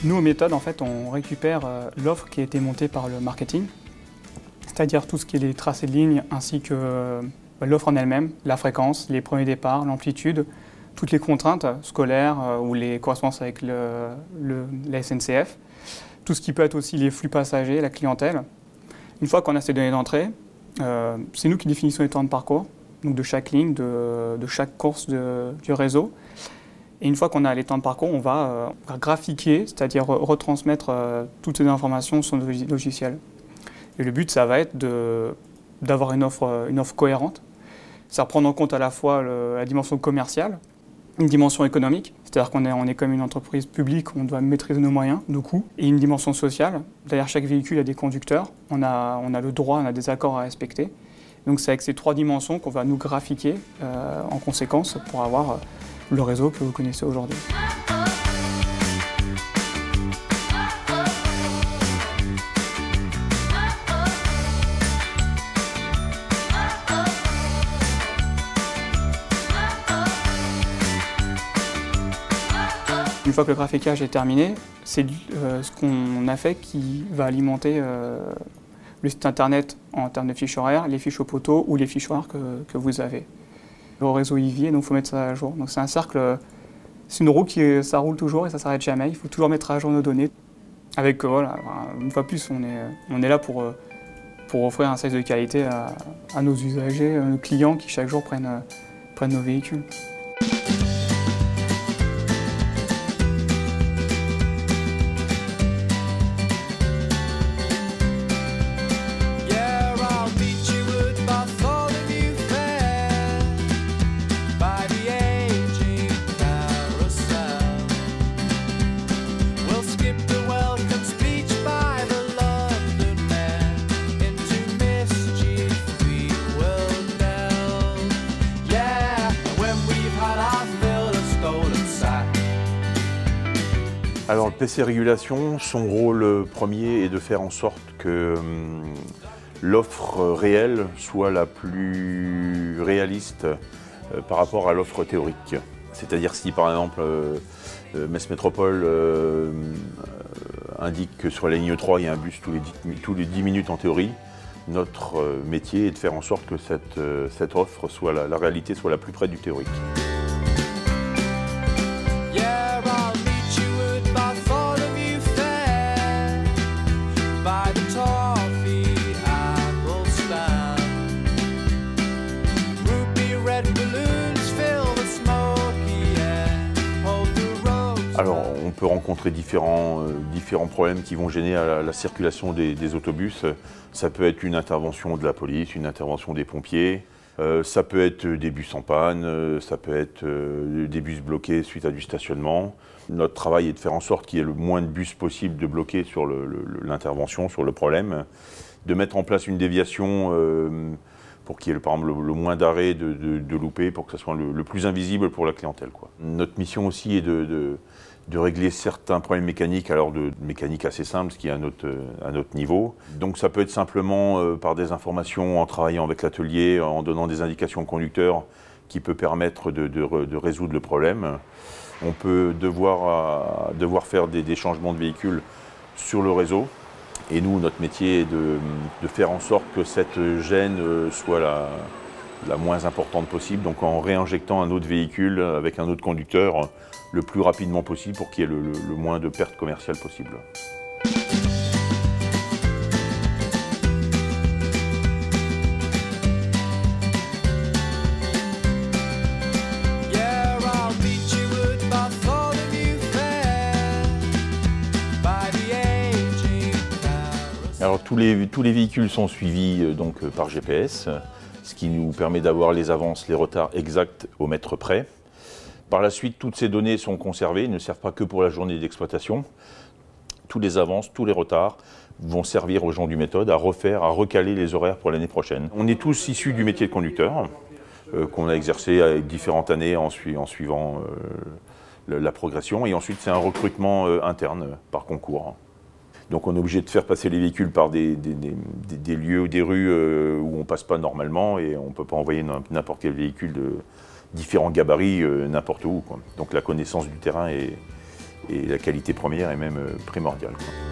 Nous, aux méthodes, en fait, on récupère l'offre qui a été montée par le marketing, c'est-à-dire tout ce qui est les tracés de ligne ainsi que l'offre en elle-même, la fréquence, les premiers départs, l'amplitude, toutes les contraintes scolaires ou les correspondances avec la SNCF, tout ce qui peut être aussi les flux passagers, la clientèle. Une fois qu'on a ces données d'entrée, c'est nous qui définissons les temps de parcours, donc de chaque ligne, de chaque course du réseau. Et une fois qu'on a les temps de parcours, on va graphiquer, c'est-à-dire retransmettre toutes ces informations sur nos logiciels. Et le but, ça va être d'avoir une offre cohérente. Ça va prendre en compte à la fois la dimension commerciale, une dimension économique, c'est-à-dire qu'on est comme une entreprise publique, on doit maîtriser nos moyens, nos coûts, et une dimension sociale. Derrière chaque véhicule, il y a des conducteurs, on a le droit, on a des accords à respecter. Donc c'est avec ces trois dimensions qu'on va nous graphiquer en conséquence pour avoir le réseau que vous connaissez aujourd'hui. Une fois que le graphiquage est terminé, c'est ce qu'on a fait qui va alimenter le site internet en termes de fiches horaires, les fiches au poteau ou les fiches horaires que vous avez. Le réseau Ivier, donc il faut mettre ça à jour. Donc c'est un cercle, c'est une roue ça roule toujours et ça ne s'arrête jamais. Il faut toujours mettre à jour nos données. Avec, voilà, une fois plus, on est là pour offrir un service de qualité à nos usagers, à nos clients qui chaque jour prennent nos véhicules. Alors le PC Régulation, son rôle premier est de faire en sorte que l'offre réelle soit la plus réaliste par rapport à l'offre théorique. C'est-à-dire si par exemple Metz Métropole indique que sur la ligne 3 il y a un bus tous les 10 minutes en théorie, notre métier est de faire en sorte que cette offre soit la réalité soit la plus près du théorique. Alors, on peut rencontrer différents problèmes qui vont gêner à la circulation des autobus. Ça peut être une intervention de la police, une intervention des pompiers, ça peut être des bus en panne, ça peut être des bus bloqués suite à du stationnement. Notre travail est de faire en sorte qu'il y ait le moins de bus possible de bloqués sur l'intervention, sur le problème, de mettre en place une déviation pour qu'il y ait par exemple le moins d'arrêts de loupés, pour que ça soit le plus invisible pour la clientèle, quoi. Notre mission aussi est de régler certains problèmes mécaniques, alors de mécanique assez simple, ce qui est à notre niveau. Donc ça peut être simplement par des informations, en travaillant avec l'atelier, en donnant des indications au conducteur qui peut permettre de résoudre le problème. On peut devoir faire des changements de véhicules sur le réseau. Et nous, notre métier est de faire en sorte que cette gêne soit la moins importante possible, donc en réinjectant un autre véhicule avec un autre conducteur le plus rapidement possible pour qu'il y ait le moins de pertes commerciales possible. Alors tous les véhicules sont suivis donc par GPS, ce qui nous permet d'avoir les avances, les retards exacts au mètre près. Par la suite, toutes ces données sont conservées, ne servent pas que pour la journée d'exploitation. Tous les avances, tous les retards vont servir aux gens du méthode à recaler les horaires pour l'année prochaine. On est tous issus du métier de conducteur, qu'on a exercé avec différentes années en suivant la progression. Et ensuite, c'est un recrutement interne par concours. Donc on est obligé de faire passer les véhicules par des lieux ou des rues où on ne passe pas normalement et on ne peut pas envoyer n'importe quel véhicule de différents gabarits n'importe où, quoi. Donc la connaissance du terrain est et la qualité première est même primordiale, quoi.